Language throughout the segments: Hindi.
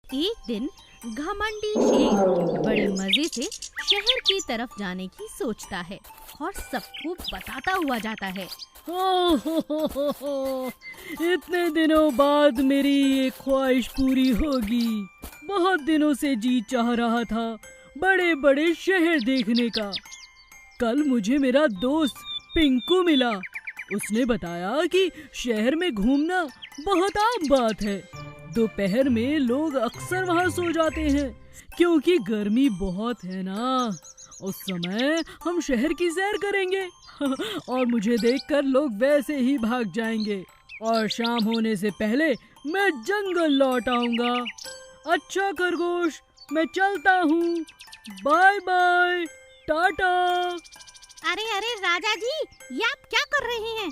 एक दिन घमंडी शेर बड़े मजे से शहर की तरफ जाने की सोचता है और सबको बताता हुआ जाता है। हो, इतने दिनों बाद मेरी ये ख्वाहिश पूरी होगी। बहुत दिनों से जी चाह रहा था बड़े बड़े शहर देखने का। कल मुझे मेरा दोस्त पिंकू मिला। उसने बताया कि शहर में घूमना बहुत आम बात है। दोपहर में लोग अक्सर वहाँ सो जाते हैं क्योंकि गर्मी बहुत है ना। उस समय हम शहर की सैर करेंगे और मुझे देखकर लोग वैसे ही भाग जाएंगे और शाम होने से पहले मैं जंगल लौट आऊंगा। अच्छा खरगोश, मैं चलता हूँ। Bye bye, tata. अरे राजा जी, ये आप क्या कर रहे हैं?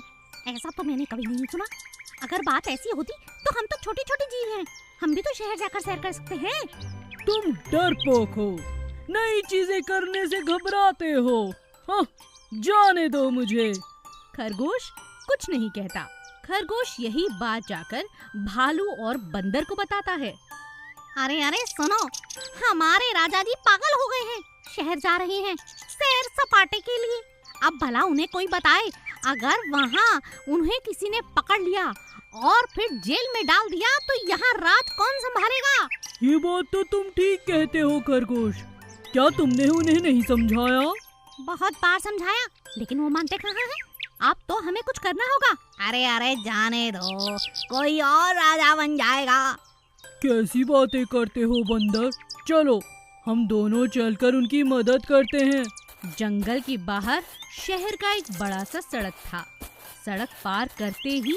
ऐसा तो मैंने कभी नहीं सुना। अगर बात ऐसी होती तो हम तो छोटे छोटे जीव हैं, हम भी तो शहर जाकर सैर कर सकते हैं। तुम डरपोक हो, नई चीजें करने से घबराते हो। हाँ, जाने दो मुझे। खरगोश कुछ नहीं कहता। खरगोश यही बात जाकर भालू और बंदर को बताता है। अरे सुनो, हमारे राजा जी पागल हो गए हैं, शहर जा रहे हैं सैर सपाटे के लिए। अब भला उन्हें कोई बताए, अगर वहाँ उन्हें किसी ने पकड़ लिया और फिर जेल में डाल दिया तो यहाँ रात कौन संभालेगा? ये बात तो तुम ठीक कहते हो खरगोश। क्या तुमने उन्हें नहीं समझाया? बहुत बार समझाया, लेकिन वो मानते कहाँ हैं। अब तो हमें कुछ करना होगा। अरे जाने दो, कोई और राजा बन जाएगा। कैसी बातें करते हो बंदर? चलो हम दोनों चलकर उनकी मदद करते हैं। जंगल के बाहर शहर का एक बड़ा सा सड़क था। सड़क पार करते ही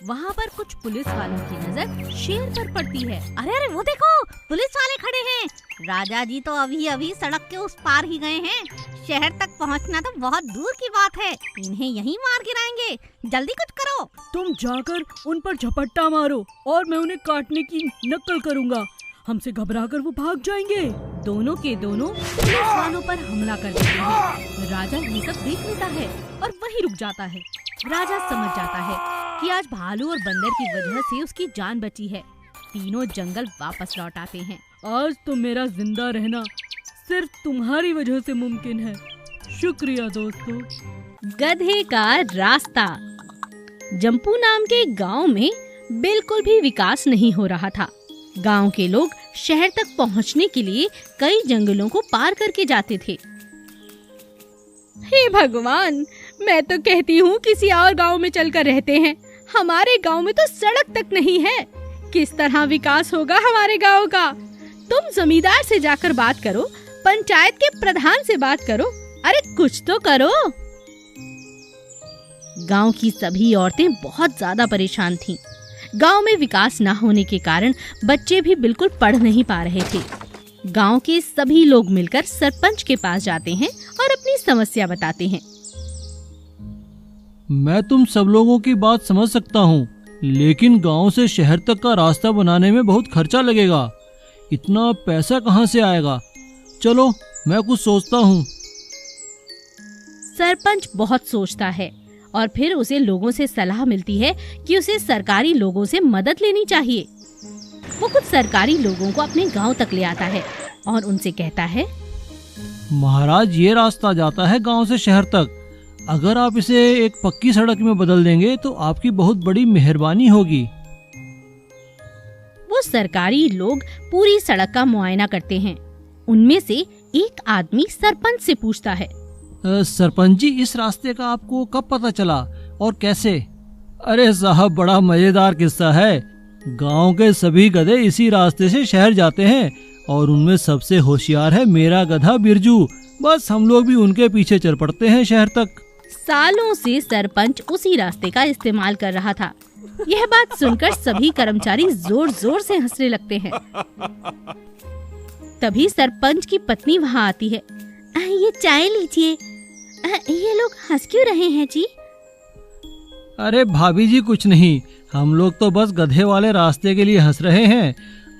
वहाँ पर कुछ पुलिस वालों की नजर शेर पर पड़ती है। अरे वो देखो, पुलिस वाले खड़े हैं। राजा जी तो अभी अभी सड़क के उस पार ही गए हैं। शहर तक पहुँचना तो बहुत दूर की बात है, इन्हें यहीं मार गिराएंगे। जल्दी कुछ करो। तुम जाकर उन पर झपट्टा मारो और मैं उन्हें काटने की नकल करूँगा। हमसे घबराकर वो भाग जाएंगे। दोनों के दोनों पुलिस वालों पर हमला कर देते हैं। राजा ये सब देख लेता है और वहीं रुक जाता है। राजा समझ जाता है कि आज भालू और बंदर की वजह से उसकी जान बची है। तीनों जंगल वापस लौट आते हैं। आज तो मेरा जिंदा रहना सिर्फ तुम्हारी वजह से मुमकिन है। शुक्रिया दोस्तों। गधे का रास्ता। जम्पू नाम के गांव में बिल्कुल भी विकास नहीं हो रहा था। गांव के लोग शहर तक पहुंचने के लिए कई जंगलों को पार करके जाते थे। हे भगवान, मैं तो कहती हूँ किसी और गांव में चलकर रहते हैं। हमारे गांव में तो सड़क तक नहीं है। किस तरह विकास होगा हमारे गांव का? तुम जमींदार से जाकर बात करो, पंचायत के प्रधान से बात करो। अरे कुछ तो करो। गांव की सभी औरतें बहुत ज्यादा परेशान थीं। गांव में विकास न होने के कारण बच्चे भी बिल्कुल पढ़ नहीं पा रहे थे। गांव के सभी लोग मिलकर सरपंच के पास जाते हैं और अपनी समस्या बताते हैं। मैं तुम सब लोगों की बात समझ सकता हूँ, लेकिन गांव से शहर तक का रास्ता बनाने में बहुत खर्चा लगेगा। इतना पैसा कहाँ से आएगा? चलो मैं कुछ सोचता हूँ। सरपंच बहुत सोचता है और फिर उसे लोगों से सलाह मिलती है कि उसे सरकारी लोगों से मदद लेनी चाहिए। वो कुछ सरकारी लोगों को अपने गांव तक ले आता है और उनसे कहता है, महाराज, ये रास्ता जाता है गांव से शहर तक। अगर आप इसे एक पक्की सड़क में बदल देंगे तो आपकी बहुत बड़ी मेहरबानी होगी। वो सरकारी लोग पूरी सड़क का मुआयना करते हैं। उनमें से एक आदमी सरपंच से पूछता है, सरपंच जी, इस रास्ते का आपको कब पता चला और कैसे? अरे साहब, बड़ा मजेदार किस्सा है। गांव के सभी गधे इसी रास्ते से शहर जाते हैं और उनमें सबसे होशियार है मेरा गधा बिरजू। बस हम लोग भी उनके पीछे चल पड़ते हैं शहर तक। सालों से सरपंच उसी रास्ते का इस्तेमाल कर रहा था। यह बात सुनकर सभी कर्मचारी जोर जोर से हंसने लगते हैं। तभी सरपंच की पत्नी वहाँ आती है। ये चाय लीजिए। ये लोग हंस क्यों रहे हैं जी? अरे भाभी जी, कुछ नहीं, हम लोग तो बस गधे वाले रास्ते के लिए हंस रहे हैं।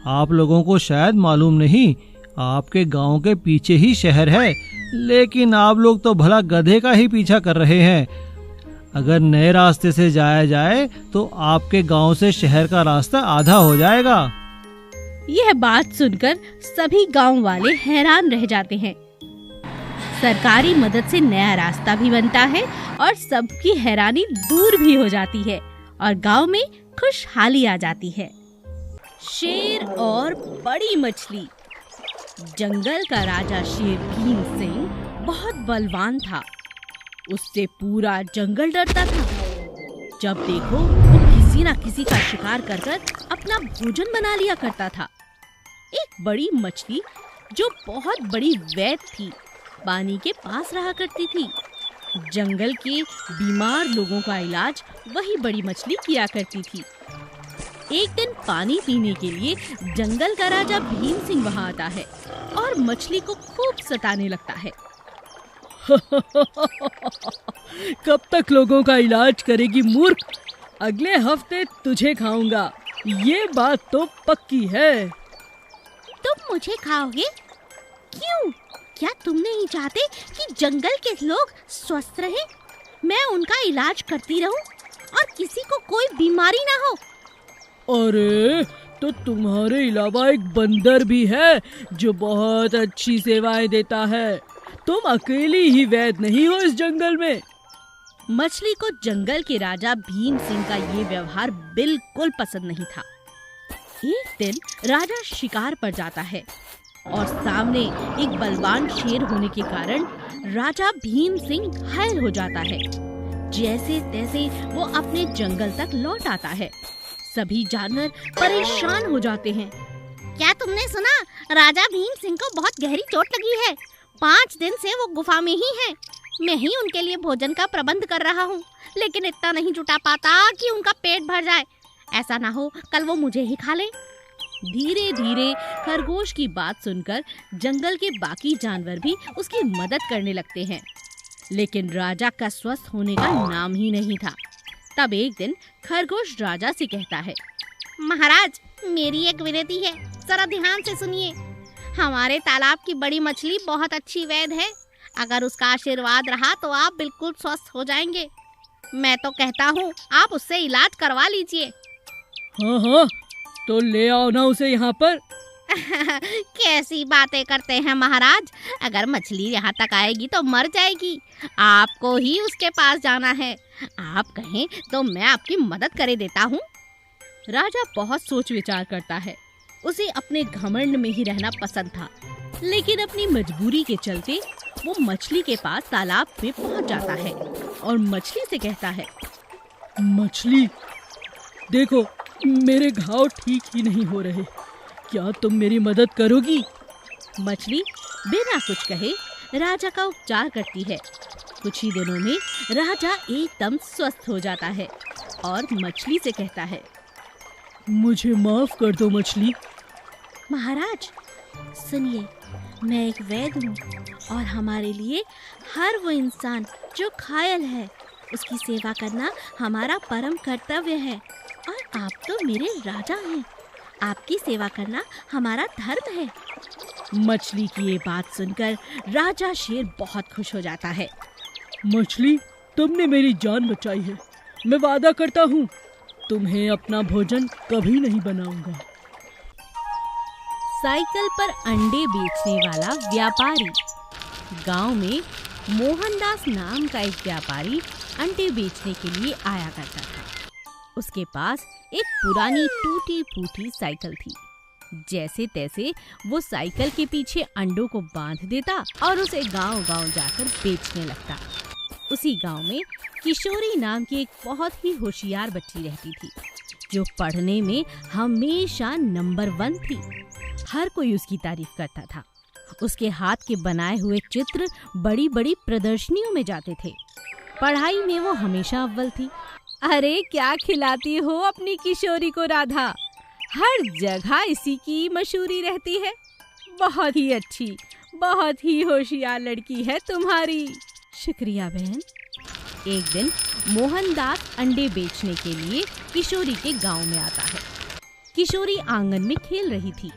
आप लोगों को शायद मालूम नहीं, आपके गांव के पीछे ही शहर है, लेकिन आप लोग तो भला गधे का ही पीछा कर रहे हैं। अगर नए रास्ते से जाया जाए तो आपके गांव से शहर का रास्ता आधा हो जाएगा। यह बात सुनकर सभी गांव वाले हैरान रह जाते हैं। सरकारी मदद से नया रास्ता भी बनता है और सबकी हैरानी दूर भी हो जाती है और गांव में खुशहाली आ जाती है। शेर और बड़ी मछली। जंगल का राजा शेर भीम सिंह बहुत बलवान था। उससे पूरा जंगल डरता था। जब देखो वो किसी ना किसी का शिकार कर अपना भोजन बना लिया करता था। एक बड़ी मछली जो बहुत बड़ी वैद्य थी, पानी के पास रहा करती थी। जंगल के बीमार लोगों का इलाज वही बड़ी मछली किया करती थी। एक दिन पानी पीने के लिए जंगल का राजा भीम सिंह वहां आता है और मछली को खूब सताने लगता है। कब तक लोगों का इलाज करेगी मूर्ख? अगले हफ्ते तुझे खाऊंगा, ये बात तो पक्की है। तुम मुझे खाओगे? क्यों? क्या तुम नहीं चाहते कि जंगल के लोग स्वस्थ रहें? मैं उनका इलाज करती रहूं और किसी को कोई बीमारी ना हो। अरे तो तुम्हारे अलावा एक बंदर भी है जो बहुत अच्छी सेवाएं देता है। तुम अकेली ही वैद्य नहीं हो इस जंगल में। मछली को जंगल के राजा भीम सिंह का ये व्यवहार बिल्कुल पसंद नहीं था। एक दिन राजा शिकार पर जाता है और सामने एक बलवान शेर होने के कारण राजा भीम सिंह घायल हो जाता है। जैसे तैसे वो अपने जंगल तक लौट आता है। सभी जानवर परेशान हो जाते हैं। क्या तुमने सुना? राजा भीम सिंह को बहुत गहरी चोट लगी है। 5 दिन से वो गुफा में ही हैं। मैं ही उनके लिए भोजन का प्रबंध कर रहा हूँ, लेकिन इतना नहीं जुटा पाता कि उनका पेट भर जाए। ऐसा ना हो कल वो मुझे ही खा ले। धीरे धीरे खरगोश की बात सुनकर जंगल के बाकी जानवर भी उसकी मदद करने लगते हैं, लेकिन राजा का स्वस्थ होने का नाम ही नहीं था। तब एक दिन खरगोश राजा से कहता है, महाराज, मेरी एक विनती है, जरा ध्यान से सुनिए। हमारे तालाब की बड़ी मछली बहुत अच्छी वैद्य है। अगर उसका आशीर्वाद रहा तो आप बिल्कुल स्वस्थ हो जाएंगे। मैं तो कहता हूँ आप उससे इलाज करवा लीजिए। हाँ हाँ, तो ले आओ ना उसे यहाँ पर। कैसी बातें करते हैं महाराज, अगर मछली यहाँ तक आएगी तो मर जाएगी। आपको ही उसके पास जाना है। आप कहें तो मैं आपकी मदद करे देता हूँ। राजा बहुत सोच विचार करता है। उसे अपने घमंड में ही रहना पसंद था, लेकिन अपनी मजबूरी के चलते वो मछली के पास तालाब में पहुँच जाता है और मछली से कहता है, मछली, देखो मेरे घाव ठीक ही नहीं हो रहे, क्या तुम मेरी मदद करोगी? मछली बिना कुछ कहे राजा का उपचार करती है। कुछ ही दिनों में राजा एकदम स्वस्थ हो जाता है और मछली से कहता है, मुझे माफ कर दो मछली। महाराज सुनिए, मैं एक वैद्य हूँ और हमारे लिए हर वो इंसान जो घायल है उसकी सेवा करना हमारा परम कर्तव्य है। और आप तो मेरे राजा हैं, आपकी सेवा करना हमारा धर्म है। मछली की ये बात सुनकर राजा शेर बहुत खुश हो जाता है। मछली, तुमने मेरी जान बचाई है। मैं वादा करता हूँ तुम्हें अपना भोजन कभी नहीं बनाऊंगा। साइकिल पर अंडे बेचने वाला व्यापारी। गांव में मोहनदास नाम का एक व्यापारी अंडे बेचने के लिए आया करता था। उसके पास एक पुरानी टूटी फूटी साइकिल थी। जैसे तैसे वो साइकिल के पीछे अंडों को बांध देता और उसे गांव-गांव जाकर बेचने लगता। उसी गांव में किशोरी नाम की एक बहुत ही होशियार बच्ची रहती थी, जो पढ़ने में हमेशा नंबर 1 थी। हर कोई उसकी तारीफ करता था। उसके हाथ के बनाए हुए चित्र बड़ी बड़ी प्रदर्शनियों में जाते थे। पढ़ाई में वो हमेशा अव्वल थी। अरे क्या खिलाती हो अपनी किशोरी को राधा, हर जगह इसी की मशहूरी रहती है। बहुत ही अच्छी, बहुत ही होशियार लड़की है तुम्हारी। शुक्रिया बहन। एक दिन मोहनदास अंडे बेचने के लिए किशोरी के गांव में आता है। किशोरी आंगन में खेल रही थी।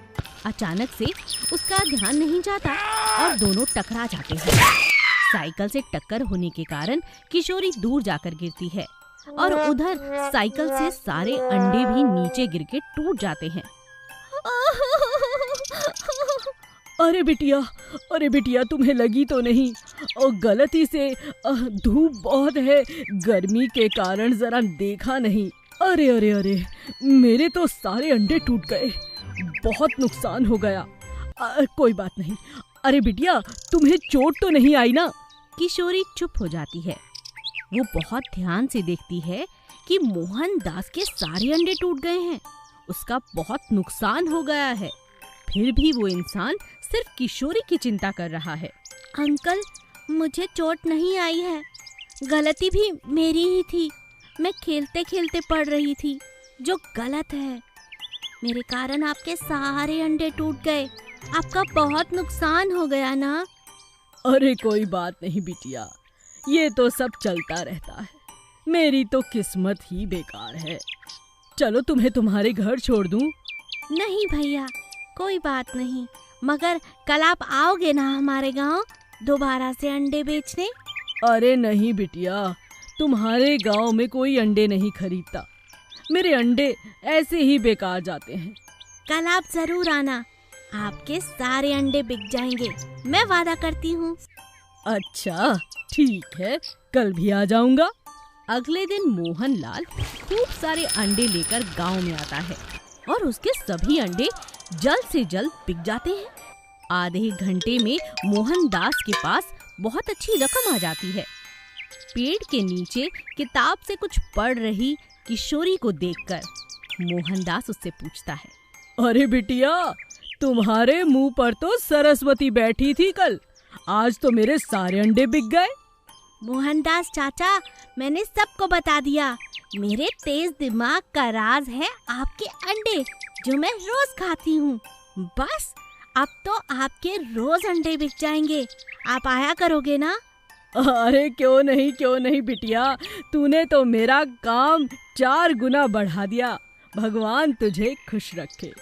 अचानक से उसका ध्यान नहीं जाता और दोनों टकरा जाते हैं। साइकिल से टक्कर होने के कारण किशोरी दूर जाकर गिरती है और उधर साइकिल से सारे अंडे भी नीचे गिर के टूट जाते हैं। अरे बिटिया तुम्हें लगी तो नहीं? और गलती से धूप बहुत है, गर्मी के कारण जरा देखा नहीं। अरे मेरे तो सारे अंडे टूट गए, बहुत नुकसान हो गया। कोई बात नहीं। अरे बिटिया तुम्हें चोट तो नहीं आई ना? किशोरी चुप हो जाती है। वो बहुत ध्यान से देखती है कि मोहनदास के सारे अंडे टूट गए हैं, उसका बहुत नुकसान हो गया है। फिर भी वो इंसान सिर्फ किशोरी की चिंता कर रहा है। अंकल, मुझे चोट नहीं आई है, गलती भी मेरी ही थी। मैं खेलते खेलते पड़ रही थी, जो गलत है। मेरे कारण आपके सारे अंडे टूट गए, आपका बहुत नुकसान हो गया ना। अरे कोई बात नहीं बिटिया, ये तो सब चलता रहता है। मेरी तो किस्मत ही बेकार है। चलो तुम्हें तुम्हारे घर छोड़ दूं? नहीं भैया, कोई बात नहीं, मगर कल आप आओगे ना हमारे गांव दोबारा से अंडे बेचने? अरे नहीं बिटिया, तुम्हारे गांव में कोई अंडे नहीं खरीदता। मेरे अंडे ऐसे ही बेकार जाते हैं। कल आप जरूर आना, आपके सारे अंडे बिक जाएंगे, मैं वादा करती हूँ। अच्छा ठीक है, कल भी आ जाऊंगा। अगले दिन मोहनलाल खूब सारे अंडे लेकर गांव में आता है और उसके सभी अंडे जल्द से जल्द बिक जाते हैं। आधे घंटे में मोहनदास के पास बहुत अच्छी रकम आ जाती है। पेड़ के नीचे किताब से कुछ पढ़ रही किशोरी को देखकर मोहनदास उससे पूछता है, अरे बिटिया, तुम्हारे मुंह पर तो सरस्वती बैठी थी कल, आज तो मेरे सारे अंडे बिक गए। मोहनदास चाचा, मैंने सबको बता दिया। मेरे तेज दिमाग का राज है आपके अंडे, जो मैं रोज खाती हूँ। बस अब तो आपके रोज अंडे बिक जाएंगे, आप आया करोगे ना? अरे क्यों नहीं बिटिया, तूने तो मेरा काम 4 गुना बढ़ा दिया। भगवान तुझे खुश रखे।